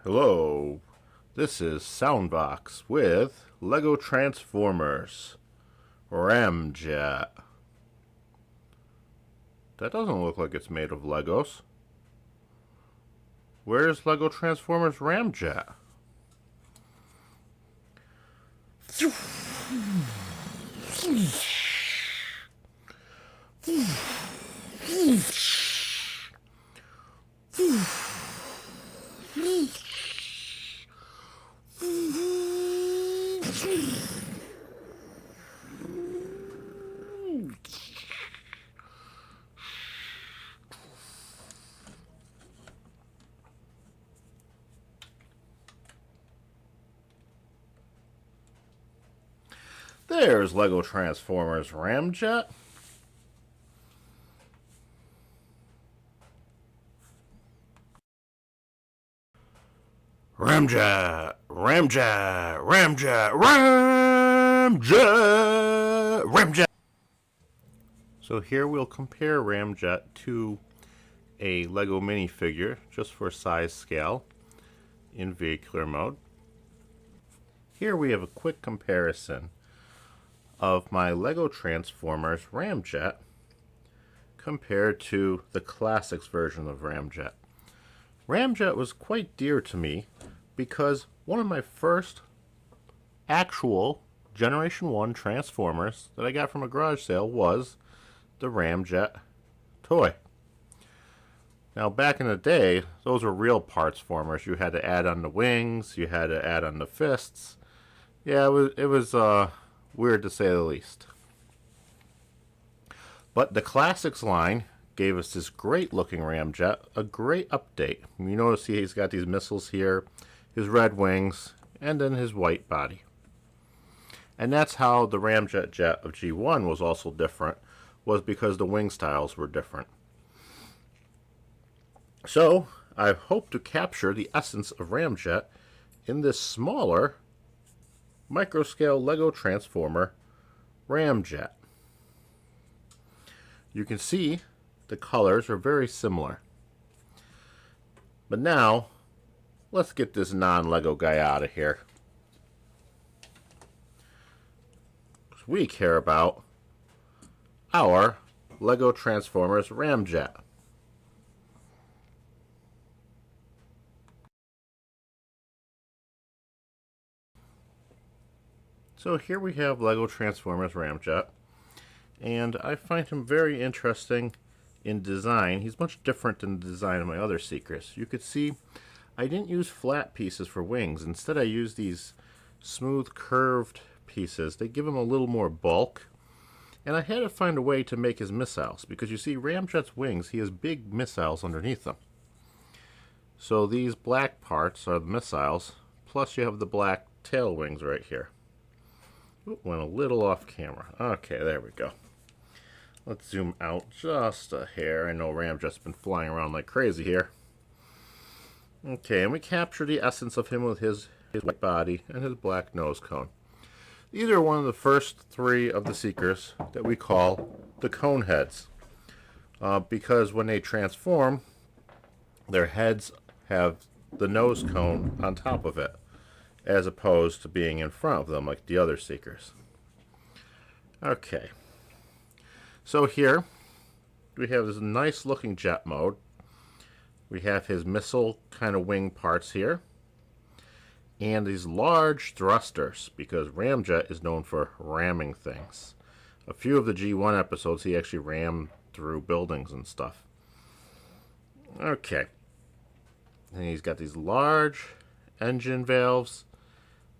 Hello, this is Soundvox with Lego Transformers Ramjet. That doesn't look like it's made of Legos. Where's Lego Transformers Ramjet? There's Lego Transformers Ramjet. Ramjet, Ramjet, Ramjet, Ramjet, Ramjet. So here we'll compare Ramjet to a Lego minifigure, just for size scale, in vehicular mode. Here we have a quick comparison of my Lego Transformers Ramjet compared to the Classics version of Ramjet. Ramjet was quite dear to me because one of my first actual Generation 1 Transformers that I got from a garage sale was the Ramjet toy. Now back in the day, those were real parts formers. You had to add on the wings, you had to add on the fists. Yeah, it was weird to say the least. But the Classics line gave us this great looking Ramjet, a great update. You notice he's got these missiles here, his red wings, and then his white body. And that's how the Ramjet jet of G1 was also different, was because the wing styles were different. So I hope to capture the essence of Ramjet in this smaller microscale Lego Transformer Ramjet. You can see the colors are very similar. But now, let's get this non-Lego guy out of here. We care about our Lego Transformers Ramjet. So here we have Lego Transformers Ramjet, and I find him very interesting in design. He's much different than the design of my other Seekers. You could see I didn't use flat pieces for wings. Instead I used these smooth curved pieces. They give him a little more bulk, and I had to find a way to make his missiles, because you see Ramjet's wings, he has big missiles underneath them. So these black parts are the missiles, plus you have the black tail wings right here. Went a little off camera. Okay, there we go. Let's zoom out just a hair. I know Ramjet's been flying around like crazy here. Okay, and we capture the essence of him with his white body and his black nose cone. These are one of the first three of the Seekers that we call the coneheads, because when they transform, their heads have the nose cone on top of it, as opposed to being in front of them like the other Seekers. Okay, so here we have this nice looking jet mode. We have his missile kind of wing parts here, and these large thrusters, because Ramjet is known for ramming things. A few of the G1 episodes he actually rammed through buildings and stuff. Okay, and he's got these large engine valves,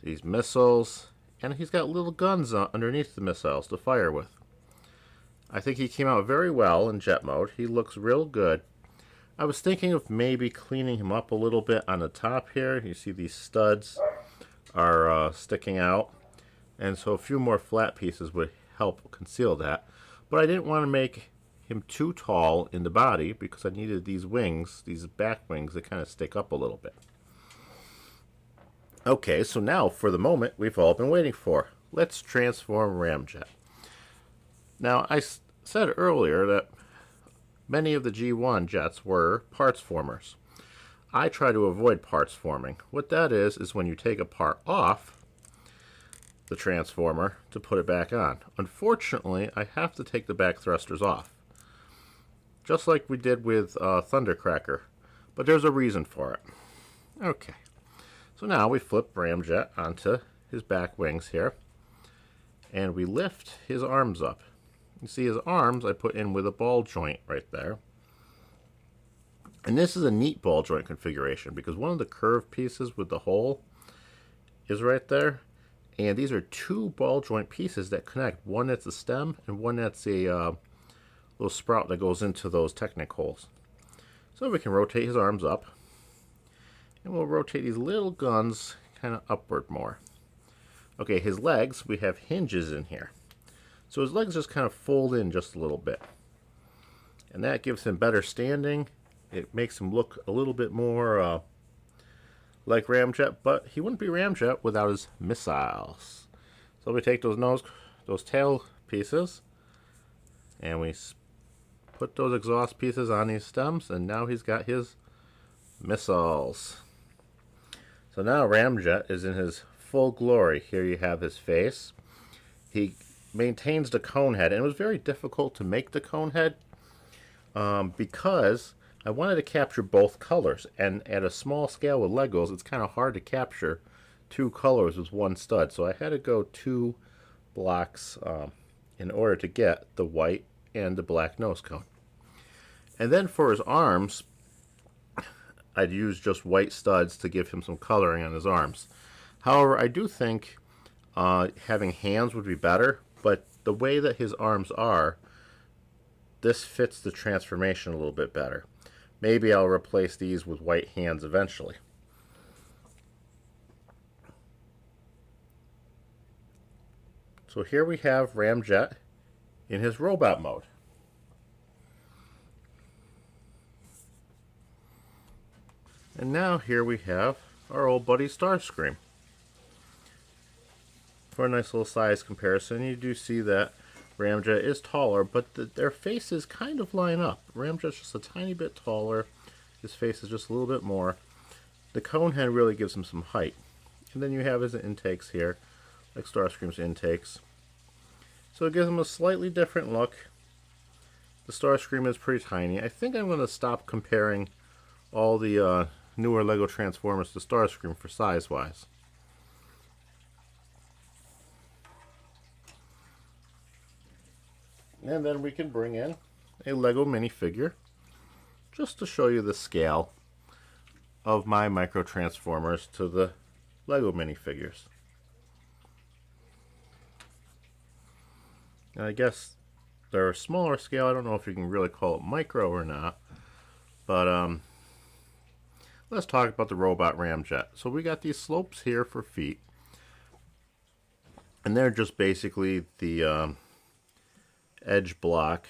these missiles, and he's got little guns underneath the missiles to fire with. I think he came out very well in jet mode. He looks real good. I was thinking of maybe cleaning him up a little bit on the top here. You see these studs are sticking out, and so a few more flat pieces would help conceal that. But I didn't want to make him too tall in the body because I needed these wings, these back wings, that kind of stick up a little bit. Okay, so now for the moment we've all been waiting for. Let's transform Ramjet. Now, I said earlier that many of the G1 jets were parts formers. I try to avoid parts forming. What that is when you take a part off the transformer to put it back on. Unfortunately, I have to take the back thrusters off, just like we did with Thundercracker, but there's a reason for it. Okay, so now we flip Ramjet onto his back wings here, and we lift his arms up. You see his arms I put in with a ball joint right there. And this is a neat ball joint configuration because one of the curved pieces with the hole is right there. And these are two ball joint pieces that connect. One that's a stem and one that's a little sprout that goes into those Technic holes. So we can rotate his arms up. And we'll rotate these little guns kind of upward more. Okay, his legs, we have hinges in here. So his legs just kind of fold in just a little bit. And that gives him better standing. It makes him look a little bit more like Ramjet, but he wouldn't be Ramjet without his missiles. So we take those tail pieces, and we put those exhaust pieces on these stems, and now he's got his missiles. So now Ramjet is in his full glory. Here you have his face. He maintains the cone head, and it was very difficult to make the cone head because I wanted to capture both colors, and at a small scale with Legos, it's kind of hard to capture two colors with one stud. So I had to go 2 blocks in order to get the white and the black nose cone. And then for his arms, I'd use just white studs to give him some coloring on his arms. However, I do think having hands would be better, but the way that his arms are, this fits the transformation a little bit better. Maybe I'll replace these with white hands eventually. So here we have Ramjet in his robot mode. And now here we have our old buddy Starscream. For a nice little size comparison, you do see that Ramjet is taller, but their faces kind of line up. Ramjet's just a tiny bit taller. His face is just a little bit more. The cone head really gives him some height. And then you have his intakes here, like Starscream's intakes. So it gives him a slightly different look. The Starscream is pretty tiny. I think I'm going to stop comparing all the newer Lego Transformers to Starscream for size-wise. And then we can bring in a Lego minifigure just to show you the scale of my micro transformers to the Lego minifigures. And I guess they're a smaller scale. I don't know if you can really call it micro or not, but let's talk about the robot Ramjet. So we got these slopes here for feet, and they're just basically the edge block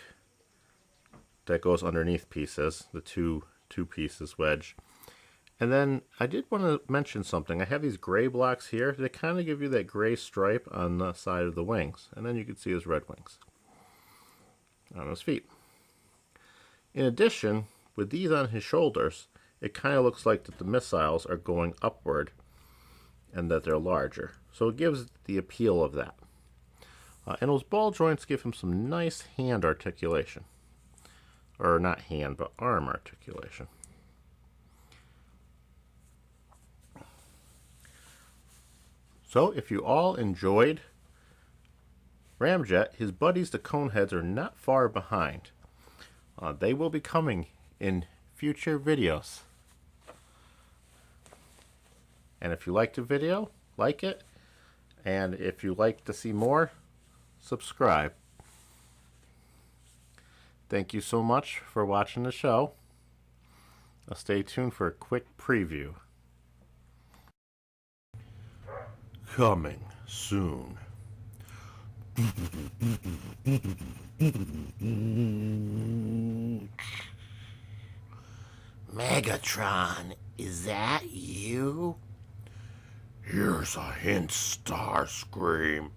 that goes underneath pieces, the two pieces wedge. And then I did want to mention something. I have these gray blocks here that kind of give you that gray stripe on the side of the wings, and then you can see his red wings on his feet. In addition, with these on his shoulders, it kind of looks like that the missiles are going upward and that they're larger. So it gives the appeal of that. And those ball joints give him some nice hand articulation. Or not hand, but arm articulation. So if you all enjoyed Ramjet, his buddies the Coneheads are not far behind. They will be coming in future videos. And if you liked the video, like it. And if you'd like to see more, subscribe. Thank you so much for watching the show. Now stay tuned for a quick preview. Coming soon. Megatron, is that you? Here's a hint, Starscream.